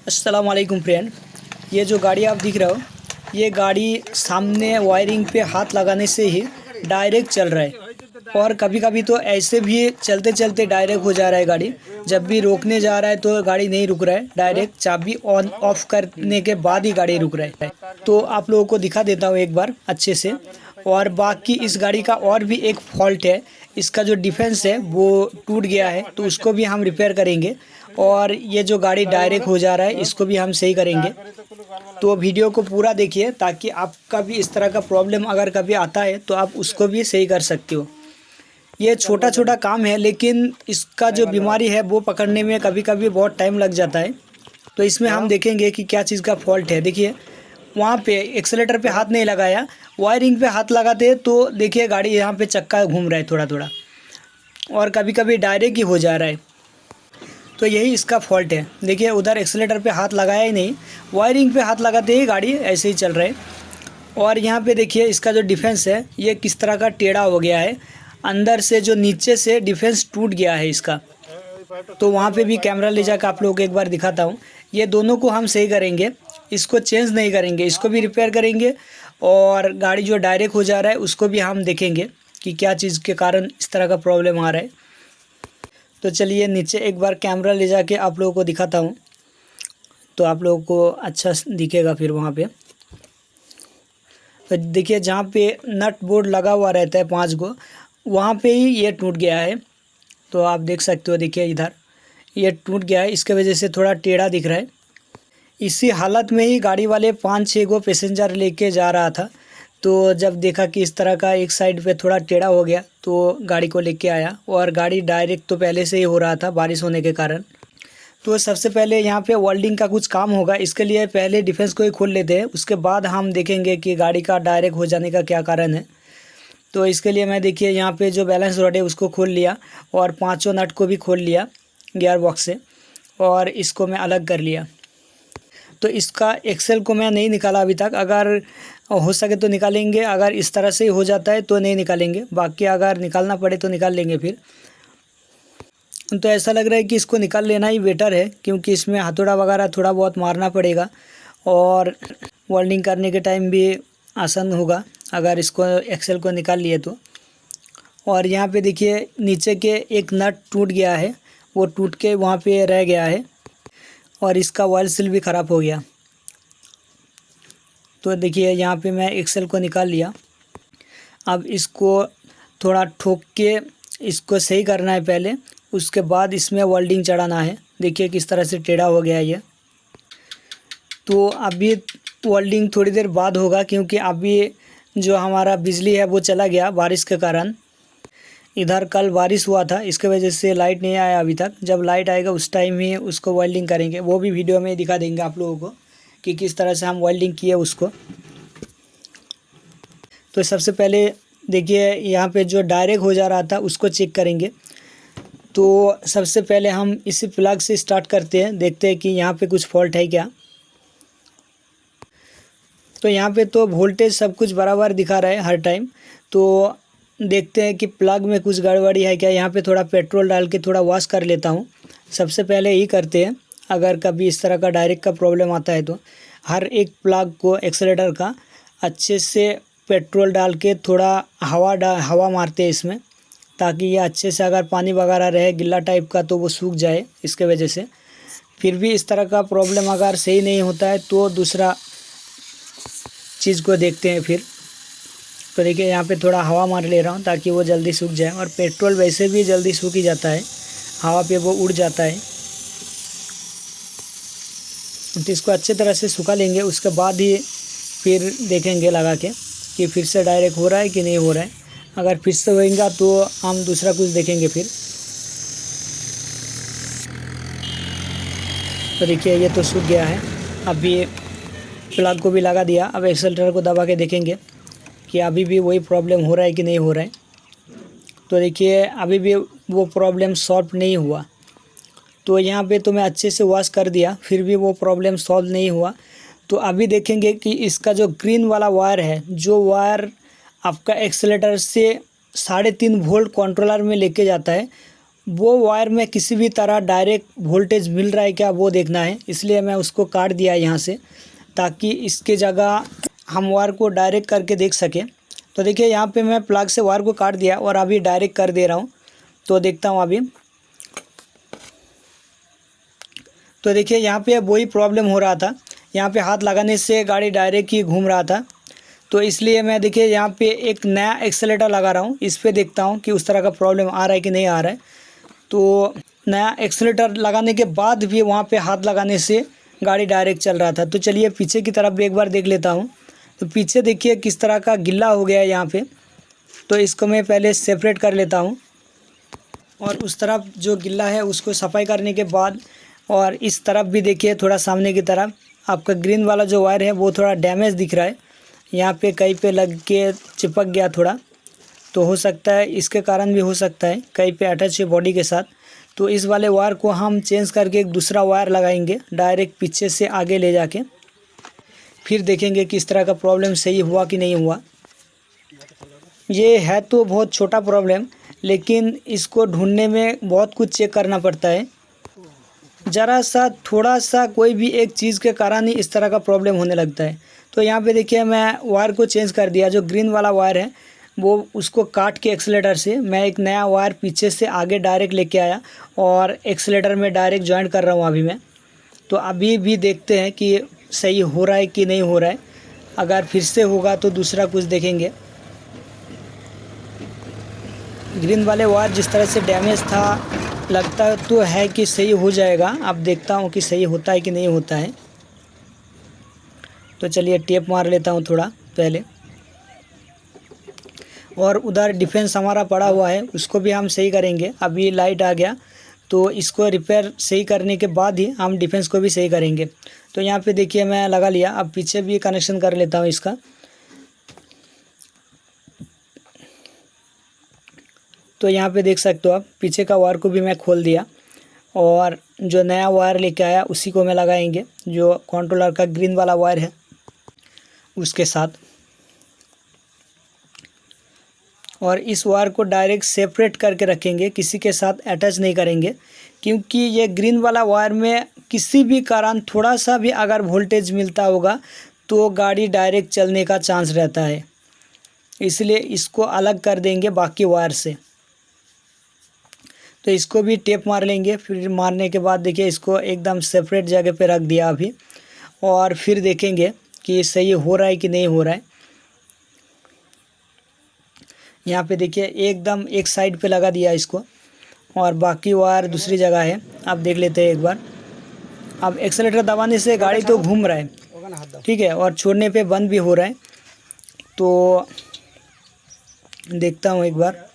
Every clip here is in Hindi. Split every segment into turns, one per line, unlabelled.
अस्सलाम वालेकुम फ्रेंड। ये जो गाड़ी आप दिख रहे हो, ये गाड़ी सामने वायरिंग पे हाथ लगाने से ही डायरेक्ट चल रहा है। और कभी कभी तो ऐसे भी चलते चलते डायरेक्ट हो जा रहा है गाड़ी। जब भी रोकने जा रहा है तो गाड़ी नहीं रुक रहा है, डायरेक्ट चाबी ऑन ऑफ करने के बाद ही गाड़ी रुक रहा है। तो आप लोगों को दिखा देता हूँ एक बार अच्छे से। और बाकी इस गाड़ी का और भी एक फॉल्ट है, इसका जो डिफेंस है वो टूट गया है, तो उसको भी हम रिपेयर करेंगे। और ये जो गाड़ी डायरेक्ट हो जा रहा है इसको भी हम सही करेंगे। तो वीडियो को पूरा देखिए ताकि आपका भी इस तरह का प्रॉब्लम अगर कभी आता है तो आप उसको भी सही कर सकते हो। ये छोटा छोटा काम है, लेकिन इसका जो बीमारी है वो पकड़ने में कभी कभी बहुत टाइम लग जाता है। तो इसमें हम देखेंगे कि क्या चीज़ का फॉल्ट है। देखिए, वहाँ पे एक्सेलेटर पे हाथ नहीं लगाया, वायरिंग पे हाथ लगाते तो देखिए गाड़ी यहाँ पे चक्का घूम रहा है थोड़ा थोड़ा, और कभी कभी डायरेक्ट ही हो जा रहा है। तो यही इसका फॉल्ट है। देखिए, उधर एक्सेलेटर पे हाथ लगाया ही नहीं, वायरिंग पे हाथ लगाते ही गाड़ी ऐसे ही चल रहा है। और यहाँ पे देखिए इसका जो डिफेंस है ये किस तरह का टेढ़ा हो गया है, अंदर से जो नीचे से डिफेंस टूट गया है इसका। तो वहाँ पे भी कैमरा ले जाकर आप लोगों को एक बार दिखाता हूँ। ये दोनों को हम सही करेंगे, इसको चेंज नहीं करेंगे, इसको भी रिपेयर करेंगे। और गाड़ी जो डायरेक्ट हो जा रहा है उसको भी हम देखेंगे कि क्या चीज़ के कारण इस तरह का प्रॉब्लम आ रहा है। तो चलिए नीचे एक बार कैमरा ले जाके आप लोगों को दिखाता हूँ, तो आप लोगों को अच्छा दिखेगा फिर वहाँ पे। तो देखिए जहाँ पे नट बोल्ट लगा हुआ रहता है 5 गो, वहाँ पे ही ये टूट गया है। तो आप देख सकते हो, देखिए इधर ये टूट गया है, इसके वजह से थोड़ा टेढ़ा दिख रहा है। इसी हालत में ही गाड़ी वाले 5-6 गो पैसेंजर लेके जा रहा था। तो जब देखा कि इस तरह का एक साइड पे थोड़ा टेढ़ा हो गया तो गाड़ी को लेके आया, और गाड़ी डायरेक्ट तो पहले से ही हो रहा था बारिश होने के कारण। तो सबसे पहले यहाँ पे वेल्डिंग का कुछ काम होगा, इसके लिए पहले डिफेंस को ही खोल लेते हैं, उसके बाद हम देखेंगे कि गाड़ी का डायरेक्ट हो जाने का क्या कारण है। तो इसके लिए मैं देखिए यहाँ पे जो बैलेंस रॉड है उसको खोल लिया, और 5 नट को भी खोल लिया गियर बॉक्स से, और इसको मैं अलग कर लिया। तो इसका एक्सेल को मैं नहीं निकाला अभी तक, अगर हो सके तो निकालेंगे, अगर इस तरह से हो जाता है तो नहीं निकालेंगे, बाकी अगर निकालना पड़े तो निकाल लेंगे फिर। तो ऐसा लग रहा है कि इसको निकाल लेना ही बेटर है, क्योंकि इसमें हथौड़ा वगैरह थोड़ा बहुत मारना पड़ेगा, और वेल्डिंग करने के टाइम भी आसान होगा अगर इसको एक्सेल को निकाल लिए तो। और यहाँ पे देखिए नीचे के एक नट टूट गया है, वो टूट के वहाँ पे रह गया है, और इसका ऑयल सील भी ख़राब हो गया। तो देखिए यहाँ पे मैं एक्सेल को निकाल लिया। अब इसको थोड़ा ठोक के इसको सही करना है पहले, उसके बाद इसमें वेल्डिंग चढ़ाना है। देखिए किस तरह से टेढ़ा हो गया है ये। तो अभी वेल्डिंग थोड़ी देर बाद होगा, क्योंकि अभी जो हमारा बिजली है वो चला गया बारिश के कारण। इधर कल बारिश हुआ था, इसके वजह से लाइट नहीं आया अभी तक। जब लाइट आएगा उस टाइम ही उसको वेल्डिंग करेंगे, वो भी वीडियो में दिखा देंगे आप लोगों को कि किस तरह से हम वेल्डिंग किए उसको। तो सबसे पहले देखिए यहाँ पे जो डायरेक्ट हो जा रहा था उसको चेक करेंगे। तो सबसे पहले हम इसी प्लग से स्टार्ट करते हैं, देखते हैं कि यहाँ पे कुछ फॉल्ट है क्या। तो यहाँ पे तो वोल्टेज सब कुछ बराबर दिखा रहा है हर टाइम। तो देखते हैं कि प्लग में कुछ गड़बड़ी है क्या। यहाँ पे थोड़ा पेट्रोल डाल के थोड़ा वॉश कर लेता हूँ, सबसे पहले यही करते हैं। अगर कभी इस तरह का डायरेक्ट का प्रॉब्लम आता है तो हर एक प्लग को एक्सेलेटर का अच्छे से पेट्रोल डाल के थोड़ा हवा मारते हैं इसमें, ताकि ये अच्छे से अगर पानी वगैरह रहे गिल्ला टाइप का तो वो सूख जाए इसके वजह से। फिर भी इस तरह का प्रॉब्लम अगर सही नहीं होता है तो दूसरा चीज़ को देखते हैं फिर। तो देखिए यहाँ पे थोड़ा हवा मार ले रहा हूँ ताकि वो जल्दी सूख जाए, और पेट्रोल वैसे भी जल्दी सूख ही जाता है, हवा पे वो उड़ जाता है। तो इसको अच्छे तरह से सुखा लेंगे, उसके बाद ही फिर देखेंगे लगा के कि फिर से डायरेक्ट हो रहा है कि नहीं हो रहा है। अगर फिर से होएगा तो हम दूसरा कुछ देखेंगे फिर। तो देखिए ये तो सूख गया है। अभी प्लग को भी लगा दिया, अब एक्सेलेटर को दबा के देखेंगे कि अभी भी वही प्रॉब्लम हो रहा है कि नहीं हो रहा है। तो देखिए अभी भी वो प्रॉब्लम सॉल्व नहीं हुआ। तो यहाँ पे तो मैं अच्छे से वॉश कर दिया, फिर भी वो प्रॉब्लम सॉल्व नहीं हुआ। तो अभी देखेंगे कि इसका जो ग्रीन वाला वायर है, जो वायर आपका एक्सेलेटर से 3.5 वोल्ट कंट्रोलर में लेके जाता है, वो वायर में किसी भी तरह डायरेक्ट वोल्टेज मिल रहा है क्या वो देखना है, इसलिए मैं उसको काट दिया यहाँ से, ताकि इसके जगह हम वायर को डायरेक्ट करके देख सकें। तो देखिए यहाँ पे मैं प्लग से वायर को काट दिया और अभी डायरेक्ट कर दे रहा हूँ। तो देखता हूँ अभी। तो देखिए यहाँ पे वही प्रॉब्लम हो रहा था, यहाँ पे हाथ लगाने से गाड़ी डायरेक्ट ही घूम रहा था। तो इसलिए मैं देखिए यहाँ पे एक नया एक्सेलेटर लगा रहा हूँ, इस पे देखता हूँ कि उस तरह का प्रॉब्लम आ रहा है कि नहीं आ रहा है। तो नया एक्सेलेटर लगाने के बाद भी वहाँ पे हाथ लगाने से गाड़ी डायरेक्ट चल रहा था। तो चलिए पीछे की तरफ भी एक बार देख लेता हूँ। तो पीछे देखिए किस तरह का गिल्ला हो गया है यहाँ पे। तो इसको मैं पहले सेपरेट कर लेता हूँ, और उस तरफ जो गिल्ला है उसको सफाई करने के बाद, और इस तरफ भी देखिए थोड़ा सामने की तरफ आपका ग्रीन वाला जो वायर है वो थोड़ा डैमेज दिख रहा है, यहाँ पे कहीं पे लग के चिपक गया थोड़ा। तो हो सकता है इसके कारण भी हो सकता है, कहीं पे अटैच है बॉडी के साथ। तो इस वाले वायर को हम चेंज करके एक दूसरा वायर लगाएंगे डायरेक्ट पीछे से आगे ले जाके, फिर देखेंगे कि इस तरह का प्रॉब्लम सही हुआ कि नहीं हुआ। ये है तो बहुत छोटा प्रॉब्लम, लेकिन इसको ढूंढने में बहुत कुछ चेक करना पड़ता है। ज़रा सा थोड़ा सा कोई भी एक चीज़ के कारण ही इस तरह का प्रॉब्लम होने लगता है। तो यहाँ पे देखिए मैं वायर को चेंज कर दिया, जो ग्रीन वाला वायर है वो उसको काट के एक्सीलेटर से मैं एक नया वायर पीछे से आगे डायरेक्ट लेके आया और एक्सीलेटर में डायरेक्ट जॉइंट कर रहा हूँ अभी मैं। तो अभी भी देखते हैं कि सही हो रहा है कि नहीं हो रहा है। अगर फिर से होगा तो दूसरा कुछ देखेंगे। ग्रीन वाले वायर जिस तरह से डैमेज था, लगता तो है कि सही हो जाएगा। अब देखता हूँ कि सही होता है कि नहीं होता है। तो चलिए टेप मार लेता हूँ थोड़ा पहले, और उधर डिफेंस हमारा पड़ा हुआ है उसको भी हम सही करेंगे। अभी लाइट आ गया तो इसको रिपेयर सही करने के बाद ही हम डिफेंस को भी सही करेंगे। तो यहाँ पे देखिए मैं लगा लिया। अब पीछे भी कनेक्शन कर लेता हूँ इसका। तो यहाँ पे देख सकते हो आप, पीछे का वायर को भी मैं खोल दिया और जो नया वायर लेके आया उसी को मैं लगाएंगे, जो कंट्रोलर का ग्रीन वाला वायर है उसके साथ। और इस वायर को डायरेक्ट सेपरेट करके रखेंगे, किसी के साथ अटैच नहीं करेंगे, क्योंकि ये ग्रीन वाला वायर में किसी भी कारण थोड़ा सा भी अगर वोल्टेज मिलता होगा तो गाड़ी डायरेक्ट चलने का चांस रहता है। इसलिए इसको अलग कर देंगे बाकी वायर से। तो इसको भी टेप मार लेंगे। फिर मारने के बाद देखिए इसको एकदम सेपरेट जगह पे रख दिया अभी, और फिर देखेंगे कि सही हो रहा है कि नहीं हो रहा है। यहाँ पे देखिए एकदम एक साइड पे लगा दिया इसको, और बाकी वायर दूसरी जगह है। अब देख लेते हैं एक बार। अब एक्सेलेटर दबाने से गाड़ी तो घूम रहा है, ठीक है, और छोड़ने पे बंद भी हो रहा है। तो देखता हूँ एक बार।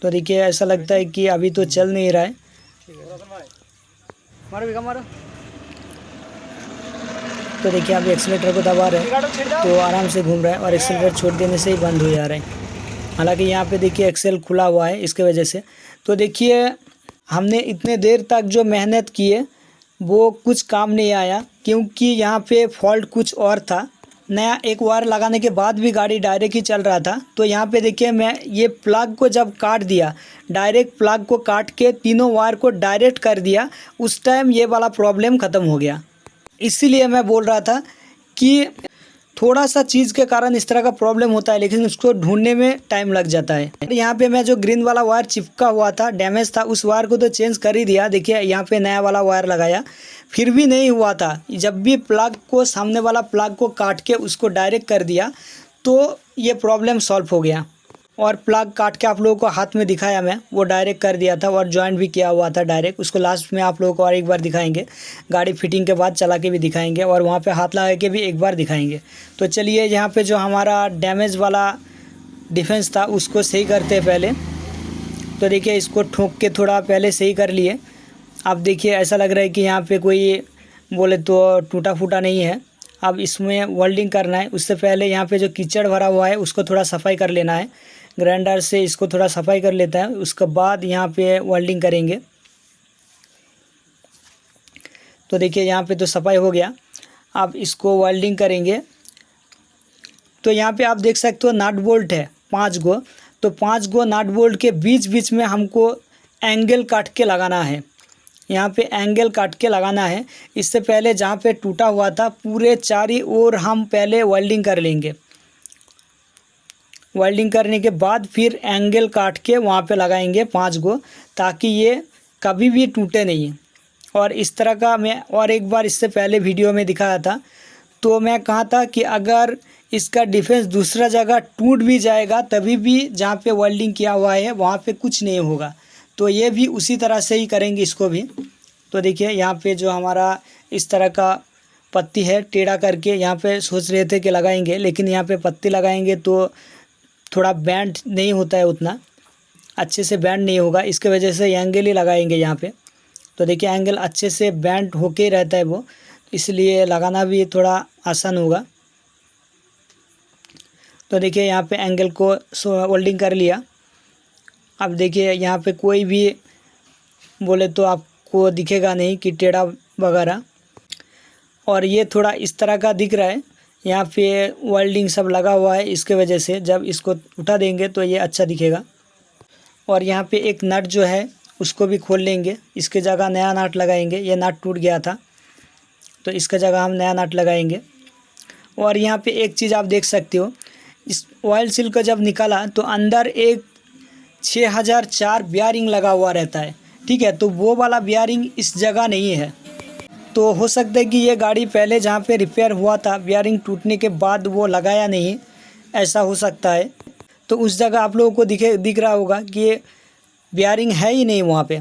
तो देखिए ऐसा लगता है कि अभी तो चल नहीं रहा है। मारो। तो देखिए अभी एक्सेलेटर को दबा रहे हैं तो आराम से घूम रहा है, और एक्सेलेटर छोड़ देने से ही बंद हो जा रहा है। हालांकि यहाँ पे देखिए एक्सेल खुला हुआ है इसके वजह से। तो देखिए हमने इतने देर तक जो मेहनत की है वो कुछ काम नहीं आया, क्योंकि यहाँ पे फॉल्ट कुछ और था। नया एक वायर लगाने के बाद भी गाड़ी डायरेक्ट ही चल रहा था। तो यहाँ पे देखिए मैं ये प्लग को जब काट दिया, डायरेक्ट प्लग को काट के तीनों वायर को डायरेक्ट कर दिया, उस टाइम ये वाला प्रॉब्लम ख़त्म हो गया। इसीलिए मैं बोल रहा था कि थोड़ा सा चीज़ के कारण इस तरह का प्रॉब्लम होता है, लेकिन उसको ढूंढने में टाइम लग जाता है। यहाँ पे मैं जो ग्रीन वाला वायर चिपका हुआ था, डैमेज था, उस वायर को तो चेंज कर ही दिया। देखिए यहाँ पे नया वाला वायर लगाया, फिर भी नहीं हुआ था। जब भी प्लग को, सामने वाला प्लग को काट के उसको डायरेक्ट कर दिया तो ये प्रॉब्लम सॉल्व हो गया। और प्लग काट के आप लोगों को हाथ में दिखाया मैं, वो डायरेक्ट कर दिया था, और जॉइंट भी किया हुआ था डायरेक्ट। उसको लास्ट में आप लोगों को और एक बार दिखाएंगे, गाड़ी फिटिंग के बाद चला के भी दिखाएंगे, और वहाँ पे हाथ लगा के भी एक बार दिखाएंगे। तो चलिए यहाँ पे जो हमारा डैमेज वाला डिफेंस था उसको सही करते हैं पहले। तो देखिए इसको ठोक के थोड़ा पहले सही कर लिए। अब देखिए ऐसा लग रहा है कि यहाँ पे कोई बोले तो टूटा फूटा नहीं है। अब इसमें वेल्डिंग करना है। उससे पहले यहाँ पे जो कीचड़ भरा हुआ है उसको थोड़ा सफाई कर लेना है, ग्राइंडर से इसको थोड़ा सफाई कर लेता है। उसके बाद यहाँ पे वेल्डिंग करेंगे। तो देखिए यहाँ पे तो सफाई हो गया, अब इसको वेल्डिंग करेंगे। तो यहाँ पे आप देख सकते हो नट बोल्ट है 5 गो। तो 5 गो नट बोल्ट के बीच बीच में हमको एंगल काट के लगाना है, यहाँ पे एंगल काट के लगाना है। इससे पहले जहाँ पे टूटा हुआ था पूरे चारों ओर हम पहले वेल्डिंग कर लेंगे। वेल्डिंग करने के बाद फिर एंगल काट के वहाँ पे लगाएंगे 5 गो, ताकि ये कभी भी टूटे नहीं। और इस तरह का मैं और एक बार इससे पहले वीडियो में दिखाया था, तो मैं कहा था कि अगर इसका डिफेंस दूसरा जगह टूट भी जाएगा तभी भी जहाँ पे वेल्डिंग किया हुआ है वहाँ पे कुछ नहीं होगा। तो ये भी उसी तरह से ही करेंगे इसको भी। तो देखिए यहाँ पे जो हमारा इस तरह का पत्ती है टेढ़ा करके यहाँ पे सोच रहे थे कि लगाएंगे, लेकिन यहाँ पे पत्ती लगाएंगे तो थोड़ा बैंड नहीं होता है, उतना अच्छे से बैंड नहीं होगा, इसके वजह से एंगल ही लगाएंगे यहाँ पे। तो देखिए एंगल अच्छे से बैंड होके रहता है वो, इसलिए लगाना भी थोड़ा आसान होगा। तो देखिए यहाँ पे एंगल को वेल्डिंग कर लिया। अब देखिए यहाँ पे कोई भी बोले तो आपको दिखेगा नहीं कि टेढ़ा वगैरह, और ये थोड़ा इस तरह का दिख रहा है। यहाँ पे वेल्डिंग सब लगा हुआ है, इसके वजह से जब इसको उठा देंगे तो ये अच्छा दिखेगा। और यहाँ पे एक नट जो है उसको भी खोल लेंगे, इसके जगह नया नट लगाएंगे। ये नट टूट गया था तो इसका जगह हम नया नट लगाएंगे। और यहाँ पे एक चीज़ आप देख सकते हो, इस ऑयल सील का जब निकाला तो अंदर एक 6004 बियरिंग लगा हुआ रहता है, ठीक है। तो वो वाला बियरिंग इस जगह नहीं है। तो हो सकता है कि ये गाड़ी पहले जहाँ पे रिपेयर हुआ था बियरिंग टूटने के बाद वो लगाया नहीं, ऐसा हो सकता है। तो उस जगह आप लोगों को दिख रहा होगा कि ये बियरिंग है ही नहीं वहाँ पे।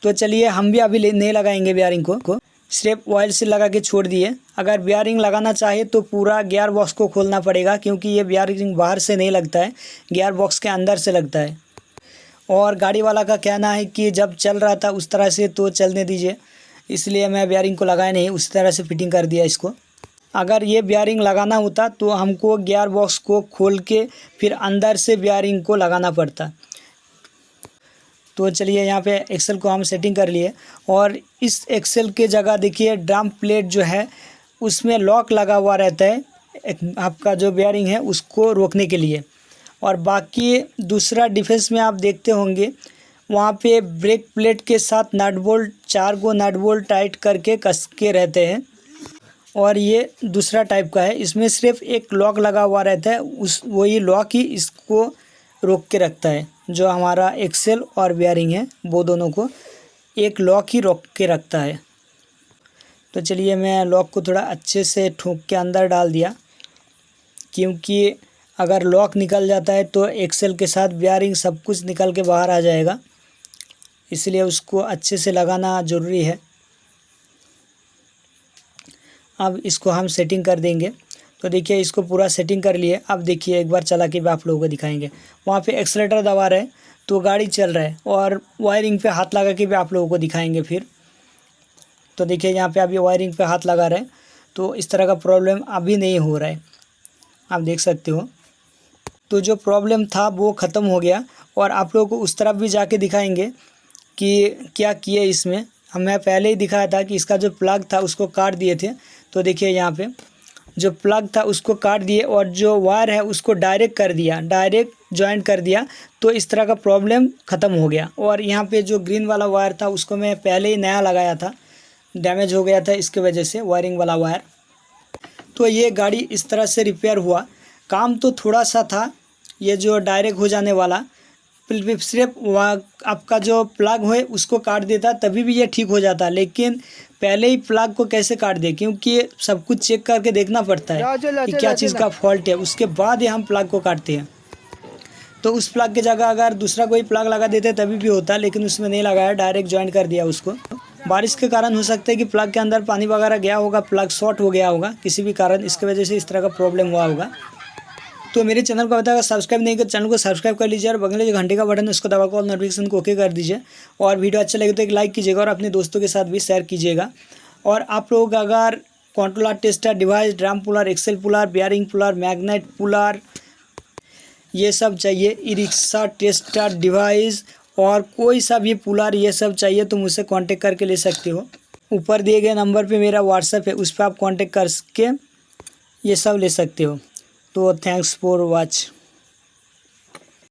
तो चलिए हम भी अभी नहीं लगाएंगे बियरिंग को सिर्फ ऑयल सील लगा के छोड़ दिए। अगर बियरिंग लगाना चाहे तो पूरा गियर बॉक्स को खोलना पड़ेगा, क्योंकि ये बियरिंग बाहर से नहीं लगता है, गियर बॉक्स के अंदर से लगता है। और गाड़ी वाला का कहना है कि जब चल रहा था उस तरह से तो चलने दीजिए, इसलिए मैं बियरिंग को लगाया नहीं, उस तरह से फिटिंग कर दिया इसको। अगर ये बियरिंग लगाना होता तो हमको गियर बॉक्स को खोल के फिर अंदर से बियरिंग को लगाना पड़ता। तो चलिए यहाँ पे एक्सेल को हम सेटिंग कर लिए। और इस एक्सेल के जगह देखिए ड्रम प्लेट जो है उसमें लॉक लगा हुआ रहता है, आपका जो बियरिंग है उसको रोकने के लिए। और बाकी दूसरा डिफेंस में आप देखते होंगे वहाँ पे ब्रेक प्लेट के साथ नट बोल्ट 4 गो नट बोल्ट टाइट करके कस के रहते हैं। और ये दूसरा टाइप का है, इसमें सिर्फ एक लॉक लगा हुआ रहता है, वही लॉक ही इसको रोक के रखता है। जो हमारा एक्सेल और बियरिंग है वो दोनों को एक लॉक ही रोक के रखता है। तो चलिए मैं लॉक को थोड़ा अच्छे से ठोक के अंदर डाल दिया, क्योंकि अगर लॉक निकल जाता है तो एक्सेल के साथ बियरिंग सब कुछ निकल के बाहर आ जाएगा, इसलिए उसको अच्छे से लगाना ज़रूरी है। अब इसको हम सेटिंग कर देंगे। तो देखिए इसको पूरा सेटिंग कर लिए। अब देखिए एक बार चला के भी आप लोगों को दिखाएंगे। वहाँ पे एक्सेलेटर दबा रहे हैं तो गाड़ी चल रहा है, और वायरिंग पे हाथ लगा के भी आप लोगों को दिखाएंगे फिर। तो देखिए यहाँ पे अभी वायरिंग पे हाथ लगा रहे हैं तो इस तरह का प्रॉब्लम अभी नहीं हो रहा है, आप देख सकते हो। तो जो प्रॉब्लम था वो ख़त्म हो गया। और आप लोगों को उस तरफ भी जाके दिखाएंगे कि क्या किए इसमें। मैं पहले ही दिखाया था कि इसका जो प्लग था उसको काट दिए थे। तो देखिए यहाँ पे जो प्लग था उसको काट दिए और जो वायर है उसको डायरेक्ट कर दिया, डायरेक्ट जॉइंट कर दिया। तो इस तरह का प्रॉब्लम ख़त्म हो गया। और यहाँ पे जो ग्रीन वाला वायर था उसको मैं पहले ही नया लगाया था, डैमेज हो गया था इसके वजह से वायरिंग वाला वायर। तो ये गाड़ी इस तरह से रिपेयर हुआ। काम तो थोड़ा सा था, ये जो डायरेक्ट हो जाने वाला सिर्फ आपका जो प्लग है उसको काट देता तभी भी ये ठीक हो जाता, लेकिन पहले ही प्लग को कैसे काट दे, क्योंकि सब कुछ चेक करके देखना पड़ता है कि क्या चीज़ का फॉल्ट है, उसके बाद ही हम प्लग को काटते हैं। तो उस प्लग की जगह अगर दूसरा कोई प्लग लगा देते तभी भी होता, लेकिन उसमें नहीं लगाया, डायरेक्ट जॉइंट कर दिया उसको। बारिश के कारण हो सकता है कि प्लग के अंदर पानी वगैरह गया होगा, प्लग शॉर्ट हो गया होगा किसी भी कारण, इसके वजह से इस तरह का प्रॉब्लम हुआ होगा। तो मेरे चैनल को बताया सब्सक्राइब नहीं कर, चैनल को सब्सक्राइब कर लीजिए और बगल में जो घंटे का बटन है उसको दबाकर नोटिफिकेशन को ओके कर दीजिए। और वीडियो अच्छा लगे तो एक लाइक कीजिएगा और अपने दोस्तों के साथ भी शेयर कीजिएगा। और आप लोग अगर controller tester device, drum puller, axle puller, bearing puller, magnet puller ये सब चाहिए, ई रिक्शा टेस्टर डिवाइस और कोई सा भी पुलर ये सब चाहिए तो मुझसे कांटेक्ट करके ले सकते हो। ऊपर दिए गए नंबर पे मेरा व्हाट्सएप है, उस पर आप कांटेक्ट करके ये सब ले सकते हो। तो थैंक्स फॉर वॉच।